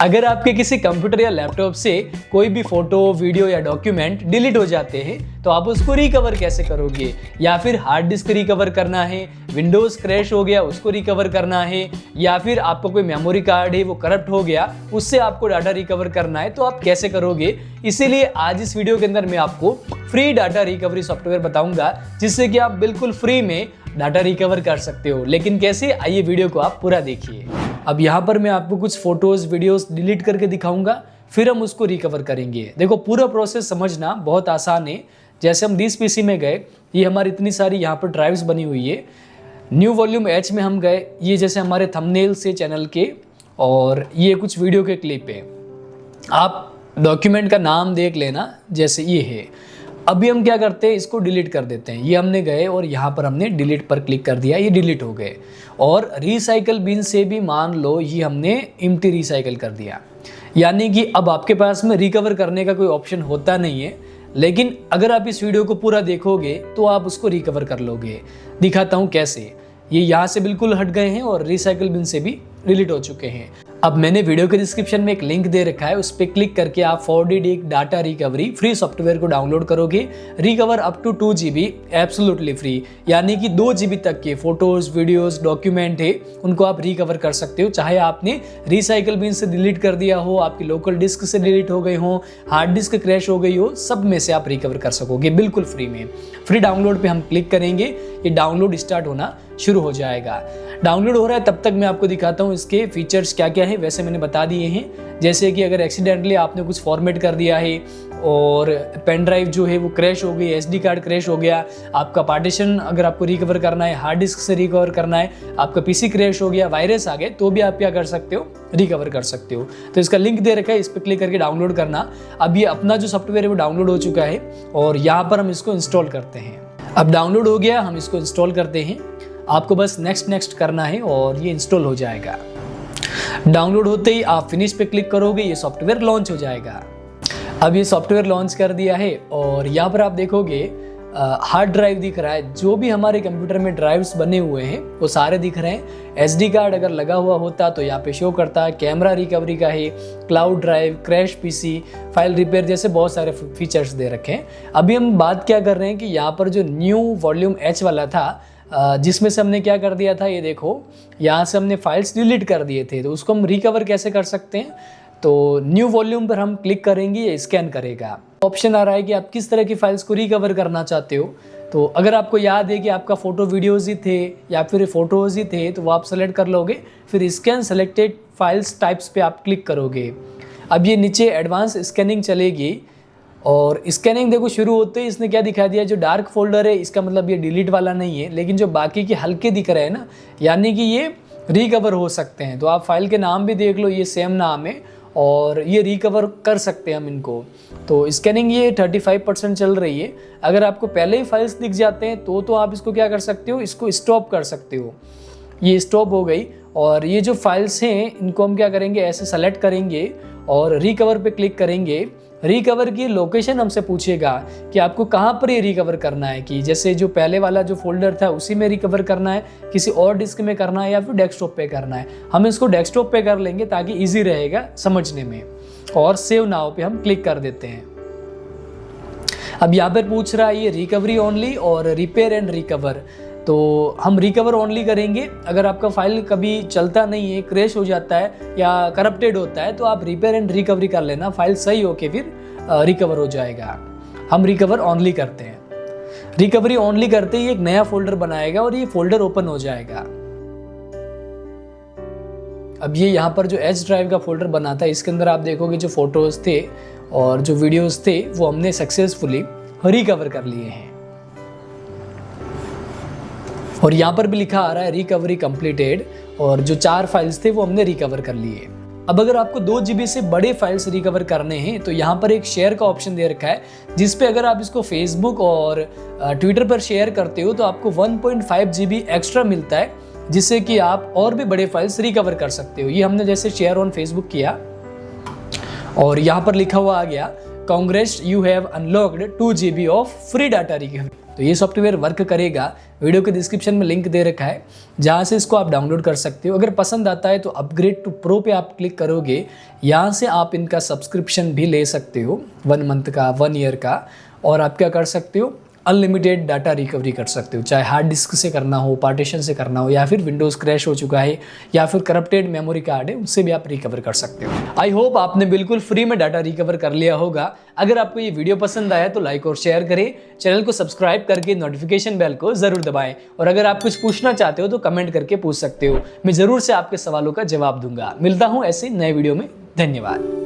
अगर आपके किसी कंप्यूटर या लैपटॉप से कोई भी फोटो, वीडियो या डॉक्यूमेंट डिलीट हो जाते हैं तो आप उसको रिकवर कैसे करोगे? या फिर हार्ड डिस्क रिकवर करना है, विंडोज क्रैश हो गया उसको रिकवर करना है, या फिर आपका कोई मेमोरी कार्ड है वो करप्ट हो गया उससे आपको डाटा रिकवर करना है, तो आप कैसे करोगे? इसीलिए आज इस वीडियो के अंदर मैं आपको फ्री डाटा रिकवरी सॉफ्टवेयर बताऊंगा जिससे कि आप बिल्कुल फ्री में डाटा रिकवर कर सकते हो। लेकिन कैसे, आइए वीडियो को आप पूरा देखिए। अब यहाँ पर मैं आपको कुछ फोटोज, वीडियोस डिलीट करके दिखाऊंगा, फिर हम उसको रिकवर करेंगे। देखो, पूरा प्रोसेस समझना बहुत आसान है। जैसे हम दिस पीसी में गए, ये हमारी इतनी सारी यहाँ पर ड्राइव्स बनी हुई है। न्यू वॉल्यूम एच में हम गए, ये जैसे हमारे थंबनेल से चैनल के, और ये कुछ वीडियो के क्लिप है। आप डॉक्यूमेंट का नाम देख लेना, जैसे ये है। अभी हम क्या करते हैं, इसको डिलीट कर देते हैं। ये हमने गए और यहाँ पर हमने डिलीट पर क्लिक कर दिया, ये डिलीट हो गए। और रिसाइकल बिन से भी मान लो ये हमने एम्प्टी रिसाइकल कर दिया, यानी कि अब आपके पास में रिकवर करने का कोई ऑप्शन होता नहीं है। लेकिन अगर आप इस वीडियो को पूरा देखोगे तो आप उसको रिकवर कर लोगे। दिखाता हूँ कैसे। ये यहाँ से बिल्कुल हट गए हैं और रिसाइकल बिन से भी डिलीट हो चुके हैं। अब मैंने वीडियो के डिस्क्रिप्शन में एक लिंक दे रखा है, उस पर क्लिक करके आप 4D data recovery free software को डाउनलोड करोगे। Recover up to 2 GB absolutely free, यानी कि 2 GB तक के फोटोज, वीडियोस, डॉक्यूमेंट है उनको आप रिकवर कर सकते हो। चाहे आपने रिसाइकल बिन से डिलीट कर दिया हो, आपकी लोकल डिस्क से डिलीट हो गए हो, हार्ड डिस्क क्रैश हो गई हो, सब में से आप रिकवर कर सकोगे बिल्कुल फ्री में। फ्री डाउनलोड पे हम क्लिक करेंगे, ये डाउनलोड स्टार्ट होना शुरू हो जाएगा। डाउनलोड हो रहा है, तब तक मैं आपको दिखाता हूँ इसके फीचर्स क्या क्या है। वैसे मैंने बता दिए हैं, जैसे कि अगर एक्सीडेंटली आपने कुछ फॉर्मेट कर दिया है और पेन ड्राइव जो है वो क्रैश हो गई, एसडी कार्ड क्रैश हो गया, आपका पार्टीशन अगर आपको रिकवर करना है, हार्ड डिस्क से रिकवर करना है, आपका पीसी क्रैश हो गया, वायरस आ गए, तो भी आप क्या कर सकते हो, रिकवर कर सकते हो। तो इसका लिंक दे रखा है, इस पर क्लिक करके डाउनलोड करना। अब ये अपना जो सॉफ्टवेयर है वो डाउनलोड हो चुका है और यहाँ पर हम इसको इंस्टॉल करते हैं। अब डाउनलोड हो गया, हम इसको इंस्टॉल करते हैं। आपको बस नेक्स्ट करना है और ये इंस्टॉल हो जाएगा। डाउनलोड होते ही आप फिनिश पे क्लिक करोगे, ये सॉफ्टवेयर लॉन्च हो जाएगा। अब ये सॉफ्टवेयर लॉन्च कर दिया है और यहाँ पर आप देखोगे हार्ड ड्राइव दिख रहा है। जो भी हमारे कंप्यूटर में ड्राइव्स बने हुए हैं वो सारे दिख रहे हैं। एसडी कार्ड अगर लगा हुआ होता तो यहाँ पे शो करता है। कैमरा रिकवरी का है, cloud drive, crash PC, file repair जैसे बहुत सारे फीचर्स दे रखे हैं। अभी हम बात क्या कर रहे हैं कि यहाँ पर जो न्यू वॉल्यूम एच वाला था, जिसमें से हमने क्या कर दिया था, ये देखो, यहाँ से हमने फाइल्स डिलीट कर दिए थे, तो उसको हम रिकवर कैसे कर सकते हैं। तो न्यू वॉल्यूम पर हम क्लिक करेंगे, ये स्कैन करेगा। ऑप्शन आ रहा है कि आप किस तरह की फाइल्स को रिकवर करना चाहते हो। तो अगर आपको याद है कि आपका फोटो वीडियोज ही थे या फिर फोटोज ही थे तो वो आप सेलेक्ट कर लोगे, फिर स्कैन सेलेक्टेड फाइल्स टाइप्स पे आप क्लिक करोगे। अब ये नीचे एडवांस स्कैनिंग चलेगी और स्कैनिंग देखो शुरू होते ही इसने क्या दिखा दिया, जो डार्क फोल्डर है इसका मतलब ये डिलीट वाला नहीं है, लेकिन जो बाकी के हल्के दिख रहे हैं ना, यानी कि ये रिकवर हो सकते हैं। तो आप फाइल के नाम भी देख लो, ये सेम नाम है और ये रिकवर कर सकते हैं हम इनको। तो स्कैनिंग ये 35% चल रही है। अगर आपको पहले ही फाइल्स दिख जाते हैं तो आप इसको क्या कर सकते हो, इसको स्टॉप कर सकते हो। ये स्टॉप हो गई और ये जो फाइल्स हैं इनको हम क्या करेंगे, ऐसे सेलेक्ट करेंगे और रिकवर पे क्लिक करेंगे। रिकवर की लोकेशन हमसे पूछेगा कि आपको कहाँ पर ये रिकवर करना है, कि जैसे जो पहले वाला जो फोल्डर था उसी में रिकवर करना है, किसी और डिस्क में करना है, या फिर डेस्कटॉप पे करना है। हम इसको डेस्कटॉप पे कर लेंगे ताकि इजी रहेगा समझने में। और सेव नाउ पे हम क्लिक कर देते हैं। अब यहाँ पर पूछ रहा है ये रिकवरी ओनली और रिपेयर एंड रिकवर, तो हम रिकवर ओनली करेंगे। अगर आपका फाइल कभी चलता नहीं है, क्रैश हो जाता है या करप्टेड होता है तो आप रिपेयर एंड रिकवरी कर लेना, फाइल सही होके फिर रिकवर हो जाएगा। हम रिकवर ओनली करते हैं। रिकवरी ओनली करते ही एक नया फोल्डर बनाएगा और ये फोल्डर ओपन हो जाएगा। अब ये यहाँ पर जो एच ड्राइव का फोल्डर बना था, इसके अंदर आप देखोगे जो फोटोज थे और जो वीडियोस थे वो हमने सक्सेसफुली रिकवर कर लिए हैं। और यहाँ पर भी लिखा आ रहा है रिकवरी कंप्लीटेड, और जो 4 फाइल्स थे वो हमने रिकवर कर लिए। अब अगर आपको 2 GB से बड़े फाइल्स रिकवर करने हैं तो यहाँ पर एक शेयर का ऑप्शन दे रखा है, जिस पे अगर आप इसको फेसबुक और ट्विटर पर शेयर करते हो तो आपको 1.5 GB एक्स्ट्रा मिलता है, जिससे कि आप और भी बड़े फाइल्स रिकवर कर सकते हो। ये हमने जैसे शेयर ऑन फेसबुक किया और यहाँ पर लिखा हुआ आ गया, Congress you have unlocked 2 GB of free data recovery. तो ये सॉफ्टवेयर वर्क करेगा। वीडियो के डिस्क्रिप्शन में लिंक दे रखा है, जहाँ से इसको आप डाउनलोड कर सकते हो। अगर पसंद आता है तो अपग्रेड टू प्रो पे आप क्लिक करोगे, यहाँ से आप इनका सब्सक्रिप्शन भी ले सकते हो 1 मंथ का, 1 ईयर का, और आप क्या कर सकते हो, अनलिमिटेड डाटा रिकवरी कर सकते हो। चाहे हार्ड डिस्क से करना हो, पार्टीशन से करना हो, या फिर विंडोज़ क्रैश हो चुका है, या फिर करप्टेड मेमोरी कार्ड है, उससे भी आप रिकवर कर सकते हो। आई होप आपने बिल्कुल फ्री में डाटा रिकवर कर लिया होगा। अगर आपको ये वीडियो पसंद आया तो लाइक और शेयर करें, चैनल को सब्सक्राइब करके नोटिफिकेशन बेल को ज़रूर दबाएं, और अगर आप कुछ पूछना चाहते हो तो कमेंट करके पूछ सकते हो। मैं ज़रूर से आपके सवालों का जवाब दूंगा। मिलता हूँ ऐसे नए वीडियो में। धन्यवाद।